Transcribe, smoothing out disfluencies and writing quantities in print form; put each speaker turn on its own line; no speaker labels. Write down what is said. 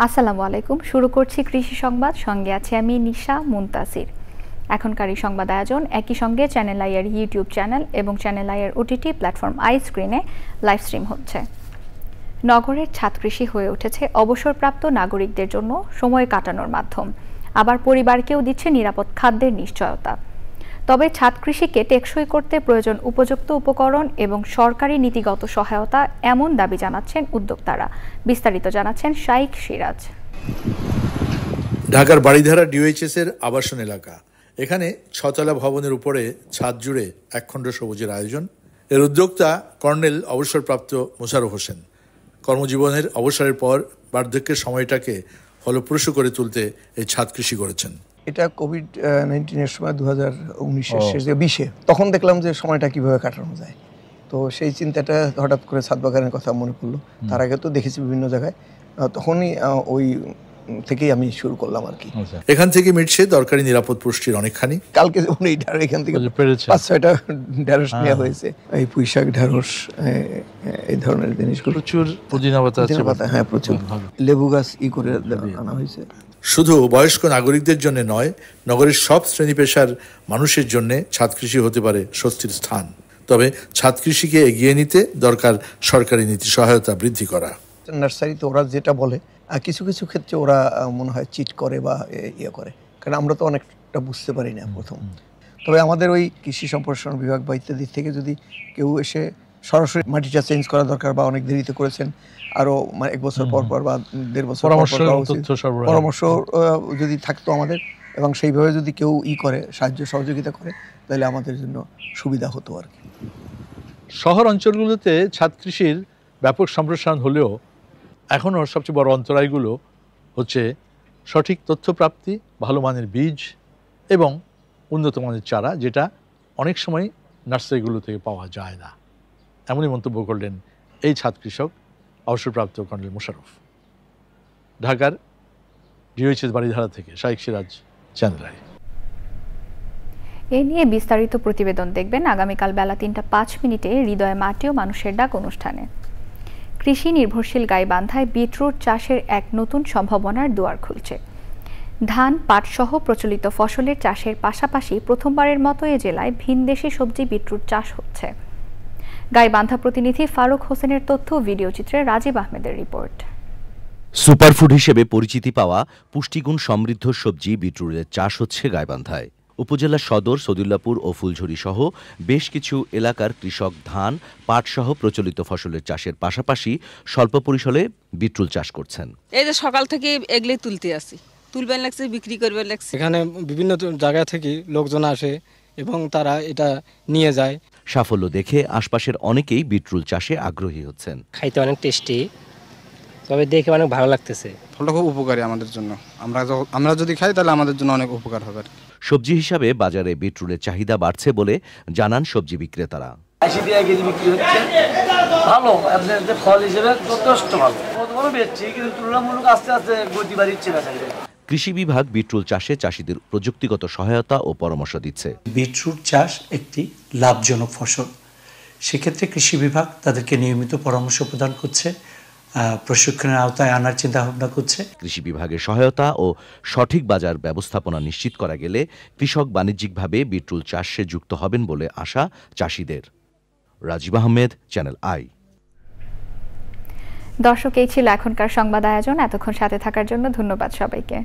আসসালামু আলাইকুম। শুরু করছি কৃষি সংবাদ, সঙ্গে আছে আমি নিশা মুনতাসির। এখনকার এই সংবাদ আয়োজন একই সঙ্গে চ্যানেল আইয়ের ইউটিউব চ্যানেল এবং চ্যানেল আইয়ের ওটিটি প্ল্যাটফর্ম আই স্ক্রিনে লাইভ স্ট্রিম হচ্ছে। নগরের ছাদ কৃষি হয়ে উঠেছে অবসরপ্রাপ্ত নাগরিকদের জন্য সময় কাটানোর মাধ্যম, আবার পরিবারকেও দিচ্ছে নিরাপদ খাদ্যের নিশ্চয়তা। তবে ছাদ কৃষিকে টেকসই করতে প্রয়োজন উপযুক্ত উপকরণ এবং সরকারি নীতিগত সহায়তা, এমন দাবি জানাচ্ছেন উদ্যোক্তারা। বিস্তারিত জানাচ্ছেন শাইখ সিরাজ।
ঢাকার বাড়িধারা ডিওএইচএস এর আবাসন এলাকা। এখানে 6 তলা ভবনের উপরে ছাদ জুড়ে একখণ্ড সবুজের আয়োজন। এর উদ্যোক্তা কর্নেল অবসরপ্রাপ্ত মোশাররফ হোসেন। কর্মজীবনের অবসরের পর বার্ধক্যের সময়টাকে ফলপ্রসূ করে তুলতে এই ছাদ কৃষি করেছেন।
এটা কোভিড-19 সময় 2019 শেষ 20-এ তখন দেখলাম যে সময়টা কিভাবে কাটানো যায়। তো সেই চিন্তাটা হঠাৎ করে ছাদ বাগানের কথা মনে পড়লো। তার আগে তো দেখেছি বিভিন্ন জায়গায়, তখনই ওই থেকেই আমি শুরু করলাম আর কি।
এখান থেকে মিটছে দরকারি নিরাপদ পুষ্টির অনেকখানি।
কালকে যেমন এই এখান থেকে 5-6টা ঢেঁড়স নেওয়া হয়েছে, এই পুঁইশাক, ঢেঁড়স, এই ধরনের জিনিসগুলো।
প্রচুর পুদিনা পাতা,
হ্যাঁ প্রচুর। লেবু গাছ করে আনা হয়েছে।
শুধু বয়স্ক নাগরিকদের জন্য নয়, নগরের সব শ্রেণী পেশার মানুষের জন্য ছাদ কৃষি হতে পারে স্বস্তির স্থান। তবে ছাদ কৃষিকে এগিয়ে নিতে দরকার সরকারি নীতি সহায়তা বৃদ্ধি করা।
নার্সারিতে ওরা যেটা বলে, কিছু কিছু ক্ষেত্রে ওরা মনে হয় চিট করে বা ইয়ে করে, কারণ আমরা তো অনেকটা বুঝতে পারি না প্রথম। তবে আমাদের ওই কৃষি সম্প্রসারণ বিভাগ বা ইত্যাদি থেকে যদি কেউ এসে সরাসরি মাটিটা চেঞ্জ করা দরকার, বা অনেক দেরিতে করেছেন, আরও 1 বছর পর পর বা 1.5 বছর পরামর্শ যদি থাকতো আমাদের, এবং সেইভাবে যদি কেউ করে সাহায্য সহযোগিতা করে, তাহলে আমাদের জন্য সুবিধা হতো আর কি।
শহর অঞ্চলগুলোতে ছাদ কৃষির ব্যাপক সম্প্রসারণ হলেও এখনও সবচেয়ে বড় অন্তরায়গুলো হচ্ছে সঠিক তথ্য প্রাপ্তি, ভালো মানের বীজ এবং উন্নত মানের চারা, যেটা অনেক সময় নার্সারিগুলো থেকে পাওয়া যায় না। এমনই মন্তব্য করলেন এই ছাদ কৃষক অবসরপ্রাপ্ত কর্নেল মোশাররফ। ঢাকার ডিওএইচএস বাড়িধারা থেকে শাইখ সিরাজ, চ্যানেল আই।
এ নিয়ে বিস্তারিত প্রতিবেদন দেখবেন আগামীকাল বেলা 3:05 হৃদয়ে মাটি ও মানুষের ডাক অনুষ্ঠানে। কৃষি নির্ভরশীল গাইবান্ধায় বিটরুট চাষের এক নতুন সম্ভাবনার দুয়ার খুলছে। ধান, পাট সহ প্রচলিত ফসলের চাষের পাশাপাশি প্রথমবারের মতো এ জেলায় ভিনদেশি সবজি বিটরুট চাষ হচ্ছে। গাইবান্ধা প্রতিনিধি ফারুক হোসেনের তথ্য, ভিডিও চিত্রে রাজীব আহমেদের রিপোর্ট।
সুপারফুড হিসেবে পরিচিতি পাওয়া পুষ্টিগুণ সমৃদ্ধ সবজি বিটরুটের চাষ হচ্ছে গাইবান্ধায়। উপজেলা সদর, সদুল্লাপুর ও ফুলঝুরি সহ বেশ কিছু এলাকার কৃষক ধান, পাট সহ প্রচলিত ফসলের চাষের পাশাপাশি স্বল্প পরিসরে বিটরুট চাষ করছেন।
এই যে সকাল থেকে এগুলোই তুলতে আসি, তুলবেন লাগছে, বিক্রি করবেন লাগছে।
এখানে বিভিন্ন জায়গা থেকে লোকজন আসে এবং তারা এটা নিয়ে যায়।
সাফল্য দেখে আশপাশের অনেকেই বিটরুট চাষে আগ্রহী হচ্ছেন।
খাইতে অনেক টেস্টি, তবে দেখে অনেক ভালো লাগতেছে।
ফলটা খুব উপকারী আমাদের জন্য। আমরা যদি খাই তাহলে আমাদের জন্য অনেক উপকার হবে।
সবজি হিসাবে বাজারে বিটরুটের চাহিদা বাড়ছে বলে জানান সবজি বিক্রেতারা।
80 টাকা কেজি বিক্রি হচ্ছে, ভালো। আপনাদের ফল হিসেবে যথেষ্ট ভালো। প্রথমে বেচছি, কিন্তু তুলনামূলক আস্তে আস্তে গতি বাড়িচ্ছে না।
কৃষি বিভাগ বিটরুট চাষে চাষিদের প্রযুক্তিগত সহায়তা ও পরামর্শ দিচ্ছে।
বিটরুট চাষ একটি লাভজনক ফসল, সেক্ষেত্রে কৃষি বিভাগ তাদেরকে নিয়মিত পরামর্শ প্রদান করছে, প্রশিক্ষণের আওতায় আনার চিন্তা ভাবনা করছে।
কৃষি বিভাগের সহায়তা ও সঠিক বাজার ব্যবস্থাপনা নিশ্চিত করা গেলে কৃষক বাণিজ্যিকভাবে বিটরুট চাষে যুক্ত হবেন বলে আশা চাষিদের। Rajib Ahmed, Channel I.
দর্শক, এই ছিল এখনকার সংবাদ আয়োজন। এতক্ষণ সাথে থাকার জন্য ধন্যবাদ সবাইকে।